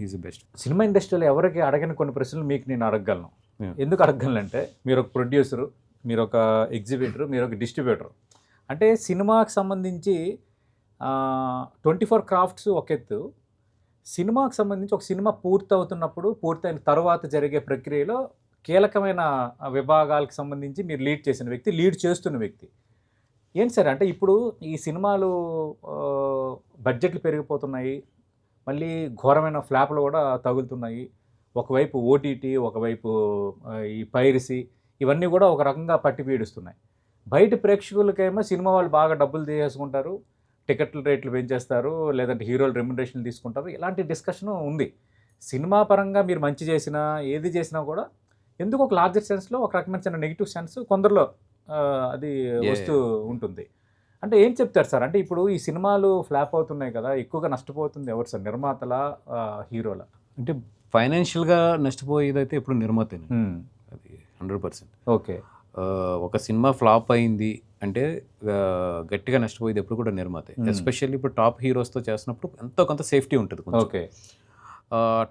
He's the best. Cinema ఇండస్ట్రీలో ఎవరికి అడగని కొన్ని ప్రశ్నలు మీకు నేను అడగగలను. ఎందుకు అడగగలను అంటే, మీరు ఒక ప్రొడ్యూసరు, మీరు ఒక ఎగ్జిబిటర్, మీరు ఒక డిస్ట్రిబ్యూటర్. అంటే సినిమాకి సంబంధించి 24 క్రాఫ్ట్స్ ఒక ఎత్తు, సినిమాకి సంబంధించి ఒక సినిమా పూర్తవుతున్నప్పుడు, పూర్తయిన తర్వాత జరిగే ప్రక్రియలో కీలకమైన విభాగాలకు సంబంధించి మీరు లీడ్ చేసిన వ్యక్తి, లీడ్ చేస్తున్న వ్యక్తి. ఏంటి సార్ అంటే ఇప్పుడు ఈ సినిమాలు బడ్జెట్లు పెరిగిపోతున్నాయి, మళ్ళీ ఘోరమైన ఫ్లాప్లు కూడా తగులుతున్నాయి. ఒకవైపు ఓటీటీ, ఒకవైపు ఈ పైరసీ, ఇవన్నీ కూడా ఒక రకంగా పట్టి పీడిస్తున్నాయి. బయట ప్రేక్షకులకేమో సినిమా వాళ్ళు బాగా డబ్బులు తీసేసుకుంటారు, టికెట్ల రేట్లు పెంచేస్తారు, లేదంటే హీరోలు రెమ్యునరేషన్లు తీసుకుంటారు. ఇలాంటి డిస్కషన్ ఉంది. సినిమా పరంగా మీరు మంచి చేసినా, ఏది చేసినా కూడా ఎందుకు ఒక లార్జర్ సెన్స్లో ఒక రకమైన చిన్న నెగిటివ్ సెన్స్ కొందరిలో అది వస్తూ ఉంటుంది. అంటే ఏం చెప్తారు సార్? అంటే ఇప్పుడు ఈ సినిమాలు ఫ్లాప్ అవుతున్నాయి కదా, ఎక్కువగా నష్టపోతుంది ఎవరు సార్, నిర్మాతల, హీరోల? అంటే ఫైనాన్షియల్గా నష్టపోయేదైతే ఇప్పుడు నిర్మాతనే, అది 100%. ఓకే. ఒక సినిమా ఫ్లాప్ అయింది అంటే గట్టిగా నష్టపోయేది ఎప్పుడు కూడా నిర్మాతే. ఎస్పెషల్లీ ఇప్పుడు టాప్ హీరోస్తో చేసినప్పుడు ఎంతో కొంత సేఫ్టీ ఉంటుంది. ఓకే.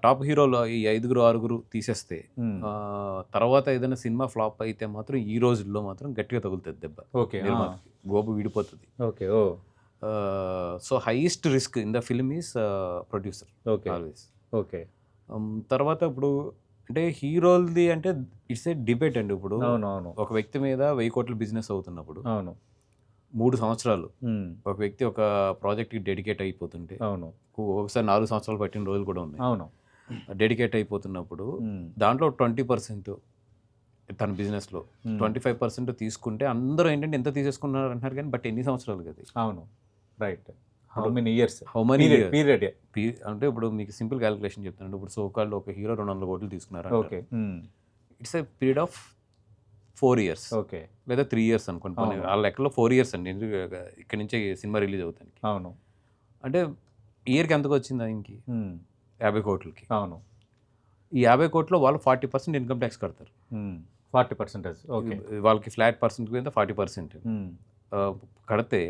టాప్ హీరోలు ఈ 5, 6 తీసేస్తే తర్వాత ఏదైనా సినిమా ఫ్లాప్ అయితే మాత్రం ఈ రోజుల్లో మాత్రం గట్టిగా తగులుతుంది దెబ్బ. ఓకే. నిర్మాతకి గోబు విడిపోతుంది. Okay. So highest risk in the film is producer always. Okay. తర్వాత ఇప్పుడు అంటే హీరోలది అంటే ఇట్స్ ఏ డిబేట్ అండి. ఇప్పుడు ఒక వ్యక్తి మీద 1000 కోట్ల బిజినెస్ అవుతున్నప్పుడు 3 సంవత్సరాలు ఒక వ్యక్తి ఒక ప్రాజెక్ట్కి డెడికేట్ అయిపోతుంటే, ఒకసారి 4 సంవత్సరాలు పట్టిన రోజులు కూడా ఉన్నాయి. డెడికేట్ అయిపోతున్నప్పుడు దాంట్లో 20% తన బిజినెస్లో 25% తీసుకుంటే అందరూ ఏంటంటే ఎంత తీసేసుకున్నారు అంటున్నారు కానీ బట్ ఎన్ని సంవత్సరాలు కదా. అవును, right. How many years period అంటే ఇప్పుడు మీకు సింపుల్ క్యాలిక్యులేషన్ చెప్తాను. ఇప్పుడు సోకాళ్ళు ఒక హీరో 200 కోట్లు తీసుకున్నారు. Okay. It's a period of 4 years. Okay. లేదా 3 years అనుకోండి. ఆ లెక్కలో 4 years అండి ఇక్కడ నుంచే సినిమా రిలీజ్ అవుతానికి. అవును. అంటే ఇయర్కి ఎంతకు వచ్చింది ఆయనకి? 50 కోట్లకి. అవును. ఈ 50 కోట్లో వాళ్ళు 40% ఇన్కమ్ ట్యాక్స్ కడతారు. 40%. ఓకే. వాళ్ళకి ఫ్లాట్ పర్సెంట్ మీద 40% కడితే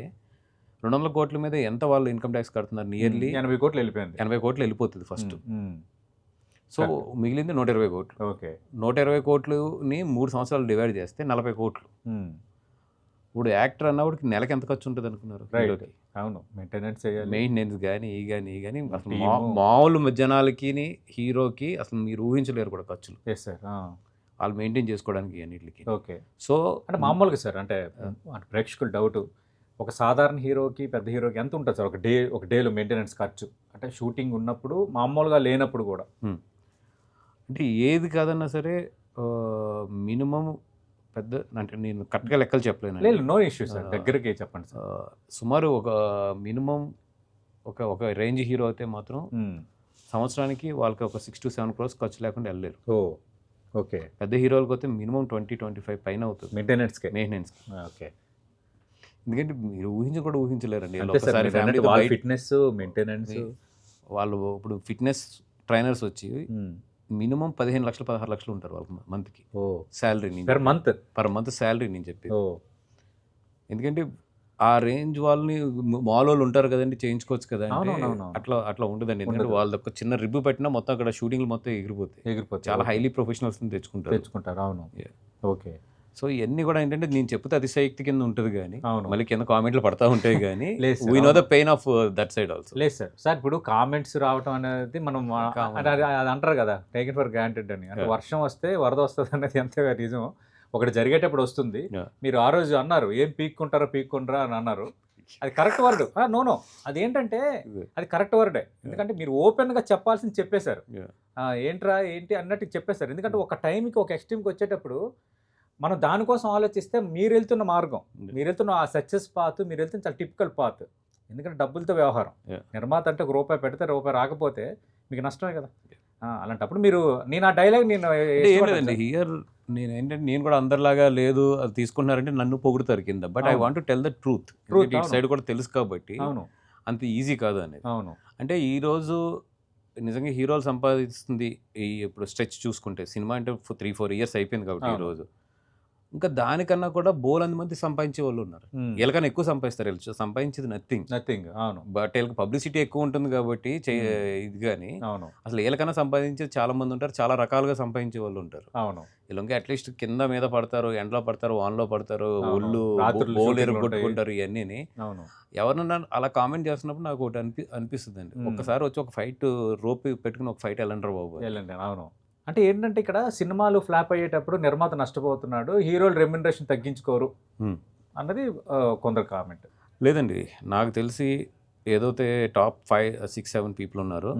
200 కోట్ల మీద ఎంత వాళ్ళు ఇన్కమ్ ట్యాక్స్ కడుతున్నారు? నియర్లీ 80 కోట్లు వెళ్ళిపోయింది. 80 కోట్లు వెళ్ళిపోతుంది ఫస్ట్. సో మిగిలింది 120 కోట్లు. ఓకే. 120 కోట్లని 3 సంవత్సరాలు డివైడ్ చేస్తే 40 కోట్లు. ఇప్పుడు యాక్టర్ అన్నప్పుడు నెలకి ఎంత ఖర్చు ఉంటుంది అనుకున్నారు? అవును, మెయింటెనెన్స్ చేయాలి, మెయింటెనెన్స్ కానీ ఈ కానీ అసలు మామూలు జనాలకి హీరోకి అసలు మీరు ఊహించలేరు కూడా ఖర్చులు. వాళ్ళు మెయింటైన్ చేసుకోవడానికి అన్నిటికి. ఓకే. సో అంటే మామూలుగా సార్ అంటే ప్రేక్షకులు డౌట్, ఒక సాధారణ హీరోకి పెద్ద హీరోకి ఎంత ఉంటుంది సార్ ఒక డేలో మెయింటెనెన్స్ ఖర్చు? అంటే షూటింగ్ ఉన్నప్పుడు, మామూలుగా లేనప్పుడు కూడా. అంటే ఏది కాదన్నా సరే మినిమం పెద్ద అంటే నేను కరెక్ట్గా లెక్కలు చెప్పలేను. లేదు, నో ఇష్యూ సార్, దగ్గరికి చెప్పండి సార్. సుమారు ఒక మినిమం ఒక రేంజ్ హీరో అయితే మాత్రం సంవత్సరానికి వాళ్ళకి ఒక 6 to 7 crores ఖర్చు లేకుండా వెళ్ళలేరు. ఓకే. పెద్ద హీరోలకు అయితే మినిమం 20-25 పైన అవుతుంది మెయింటెనెన్స్కి. ఓకే. ఎందుకంటే మీరు కూడా ఊహించలేరండి. ఫిట్నెస్ మెయింటెనెన్స్ వాళ్ళు ఇప్పుడు ఫిట్నెస్ ట్రైనర్స్ వచ్చి మినిమం 15 లక్షలు 16 లక్షలు ఉంటారు వాళ్ళకి మంత్కి శాలరీ. పర్ మంత్ శాలరీ నేను చెప్పి. ఎందుకంటే ఆ రేంజ్ వాళ్ళని మాల్ వాళ్ళు ఉంటారు కదండి, చేయించుకోవచ్చు కదా. అట్లా ఉండదండి. ఎందుకంటే వాళ్ళది ఒక చిన్న రిబ్బు పెట్టినా మొత్తం అక్కడ షూటింగ్లు మొత్తం ఎగిరిపోతాయి. చాలా హైలీ ప్రొఫెషనల్స్ తెచ్చుకుంటారు. అవును. ఓకే. సో ఇవన్నీ కూడా ఏంటంటే నేను చెప్తే అతిశయక్తి కింద ఉంటుంది కానీ మళ్ళీ కింద కామెంట్లు పడతా ఉంటాయి కానీ we know the pain of that side also. లేదు సార్ ఇప్పుడు కామెంట్స్ రావడం అనేది మనం అది అంటారు కదా, టేకెన్ ఫర్ గ్రాంటెడ్ అని. అంటే వర్షం వస్తే వరద వస్తుంది అనేది ఎంతగా నిజం. ఒకటి జరిగేటప్పుడు వస్తుంది. మీరు ఆ రోజు అన్నారు ఏం పీక్కుంటారా అని అన్నారు. అది కరెక్ట్ వర్డ్. నో అదేంటంటే అది కరెక్ట్ వర్డే. ఎందుకంటే మీరు ఓపెన్గా చెప్పాల్సింది చెప్పేశారు. ఏంటి అన్నట్టు చెప్పేశారు. ఎందుకంటే ఒక టైంకి ఒక ఎక్స్ట్రీమ్కి వచ్చేటప్పుడు మనం దానికోసం ఆలోచిస్తే మీరు వెళ్తున్న మార్గం, మీరు వెళ్తున్న ఆ సక్సెస్ పాత్, మీరు వెళ్తున్న చాలా టిపికల్ పాత్. ఎందుకంటే డబ్బులతో వ్యవహారం. నిర్మాత అంటే ₹1 పెడితే ₹1 రాకపోతే మీకు నష్టమే కదా. అలాంటప్పుడు మీరు నేను ఆ డైలాగ్ హియర్ నేను కూడా అందరిలాగా లేదు అది తీసుకుంటున్నారంటే నన్ను పొగుడుతారు కింద. But I want to tell the truth. ఇటు సైడ్ కూడా తెలుసు కాబట్టి అంత ఈజీ కాదు అనేది. అంటే ఈరోజు నిజంగా హీరోలు సంపాదిస్తుంది ఇప్పుడు స్ట్రెచ్ చూసుకుంటే సినిమా అంటే 3-4 years అయిపోయింది కాబట్టి ఈరోజు ఇంకా దానికన్నా కూడా బోలంది మంది సంపాదించే వాళ్ళు ఉన్నారు. వీళ్ళకన్నా ఎక్కువ సంపాదిస్తారు. వీళ్ళు సంపాదించేది నథింగ్. నథింగ్. అవును. బట్ వీళ్ళకి పబ్లిసిటీ ఎక్కువ ఉంటుంది కాబట్టి ఇది కానీ అవును. అసలు వీళ్ళకన్నా సంపాదించేది చాలా మంది ఉంటారు. చాలా రకాలుగా సంపాదించే వాళ్ళు ఉంటారు. అవును. వీళ్ళకి అట్లీస్ట్ కింద మీద పడతారు, ఎండలో పడతారు, వానలో పడతారు, అవును. ఒళ్ళు రాత్రులు బోలేరు షూటింగ్లు ఉంటాయి. కొట్టుకుంటారు. ఇవన్నీ అవును. ఎవరన్నా అలా కామెంట్ చేస్తున్నప్పుడు నాకు ఒకటి అనిపిస్తుంది అండి. ఒక్కసారి వచ్చి ఒక ఫైట్ రోప్ పెట్టుకుని ఒక ఫైట్ వెళ్ళంటారు బాబు. వెళ్ళండి. అవును. అంటే ఏంటంటే ఇక్కడ సినిమాలు ఫ్లాప్ అయ్యేటప్పుడు నిర్మాత నష్టపోతున్నాడు, హీరోలు రెమ్యునరేషన్ తగ్గించుకోరు అన్నది కొందరు కామెంట్. లేదండి, నాకు తెలిసి ఏదైతే టాప్ 5, 6, 7 పీపుల్ ఉన్నారో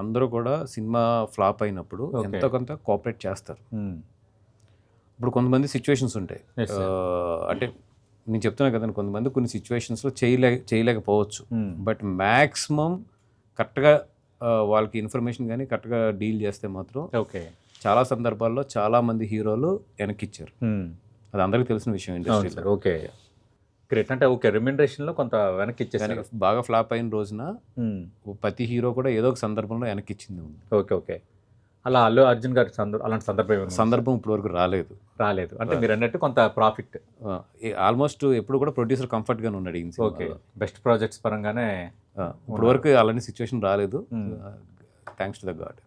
అందరూ కూడా సినిమా ఫ్లాప్ అయినప్పుడు ఎంతో కొంత కోఆపరేట్ చేస్తారు. ఇప్పుడు కొంతమంది సిచ్యువేషన్స్ ఉంటాయి. అంటే నేను చెప్తున్నా కదండి, కొంతమంది కొన్ని సిచ్యువేషన్స్లో చేయలేకపోవచ్చు. బట్ మ్యాక్సిమం కరెక్ట్గా వాళ్ళకి ఇన్ఫర్మేషన్ కానీ కరెక్ట్గా డీల్ చేస్తే మాత్రం ఓకే చాలా సందర్భాల్లో చాలామంది హీరోలు వెనక్కిచ్చారు. అది అందరికీ తెలిసిన విషయం ఇండస్ట్రీలో. Okay great. అంటే ఓకే రెమ్యునరేషన్లో కొంత వెనక్కి ఇచ్చేసారు. బాగా ఫ్లాప్ అయిన రోజున ప్రతి హీరో కూడా ఏదో ఒక సందర్భంలో వెనక్కిచ్చింది ఉంది. Okay okay. అలా అల్లు అర్జున్ గారి అలాంటి సందర్భం ఇప్పటివరకు రాలేదు. అంటే మీరు అన్నట్టు కొంత ప్రాఫిట్ ఆల్మోస్ట్ ఎప్పుడు కూడా ప్రొడ్యూసర్ కంఫర్ట్గానే ఉన్నాడు. ఓకే బెస్ట్ ప్రాజెక్ట్స్ పరంగానే ఇప్పటివరకు అలాంటి సిచ్యువేషన్ రాలేదు. Thanks to the God.